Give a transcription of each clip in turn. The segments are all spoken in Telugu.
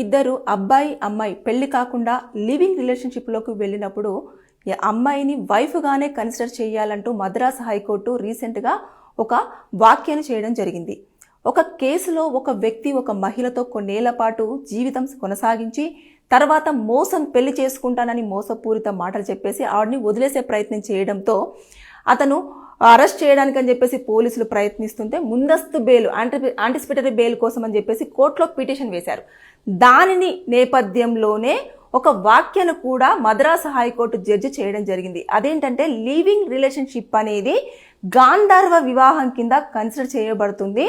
ఇద్దరు అబ్బాయి అమ్మాయి పెళ్లి కాకుండా లివింగ్ రిలేషన్షిప్లోకి వెళ్ళినప్పుడు ఈ అమ్మాయిని వైఫ్గానే కన్సిడర్ చేయాలంటూ మద్రాసు హైకోర్టు రీసెంట్గా ఒక వ్యాఖ్యను చేయడం జరిగింది. ఒక కేసులో ఒక వ్యక్తి ఒక మహిళతో కొన్నేళ్ల పాటు జీవితం కొనసాగించి తర్వాత పెళ్లి చేసుకుంటానని మోసపూరిత మాటలు చెప్పేసి ఆవిడని వదిలేసే ప్రయత్నం చేయడంతో అతను అరెస్ట్ చేయడానికి అని చెప్పేసి పోలీసులు ప్రయత్నిస్తుంటే ముందస్తు బెయిల్ యాంటిసిపేటరీ బెయిల్ కోసం అని చెప్పేసి కోర్టులో పిటిషన్ వేశారు. దానిని నేపథ్యంలోనే ఒక వ్యాఖ్యను కూడా మద్రాసు హైకోర్టు జడ్జి చేయడం జరిగింది. అదేంటంటే లివింగ్ రిలేషన్షిప్ అనేది గాంధర్వ వివాహం కింద కన్సిడర్ చేయబడుతుంది.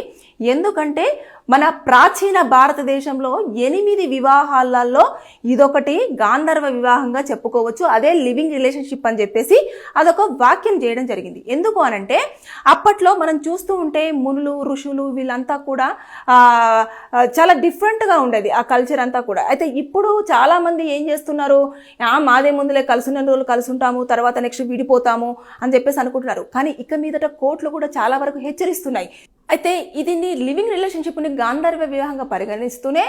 ఎందుకంటే మన ప్రాచీన భారతదేశంలో 8 వివాహాలలో ఇదొకటి గాంధర్వ వివాహంగా చెప్పుకోవచ్చు. అదే లివింగ్ రిలేషన్షిప్ అని చెప్పేసి అదొక వాక్యం చేయడం జరిగింది. ఎందుకు అనంటే అప్పట్లో మనం చూస్తూ ఉంటే మునులు ఋషులు వీళ్ళంతా కూడా చాలా డిఫరెంట్గా ఉండేది ఆ కల్చర్ అంతా కూడా. అయితే ఇప్పుడు చాలా మంది ఏం చేస్తున్నారు, మాదే ముందులే కలిసిన రోజులు కలిసి ఉంటాము తర్వాత నెక్స్ట్ విడిపోతాము అని చెప్పేసి అనుకుంటున్నారు. కానీ ఇక మీదట కోర్టులు కూడా చాలా వరకు హెచ్చరిస్తున్నాయి. అయితే ఇది లివింగ్ రిలేషన్షిప్ని గాంధర్వ వివాహంగా పరిగణిస్తూనే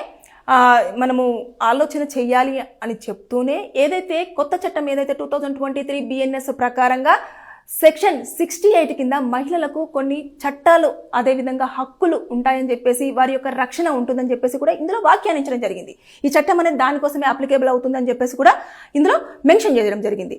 మనము ఆలోచన చెయ్యాలి అని చెప్తూనే ఏదైతే కొత్త చట్టం ఏదైతే 2023 BNS ప్రకారంగా సెక్షన్ 68 కింద మహిళలకు కొన్ని చట్టాలు అదేవిధంగా హక్కులు ఉంటాయని చెప్పేసి వారి యొక్క రక్షణ ఉంటుందని చెప్పేసి కూడా ఇందులో వ్యాఖ్యానించడం జరిగింది. ఈ చట్టం అనేది దానికోసమే అప్లికేబుల్ అవుతుందని చెప్పేసి కూడా ఇందులో మెన్షన్ చేయడం జరిగింది.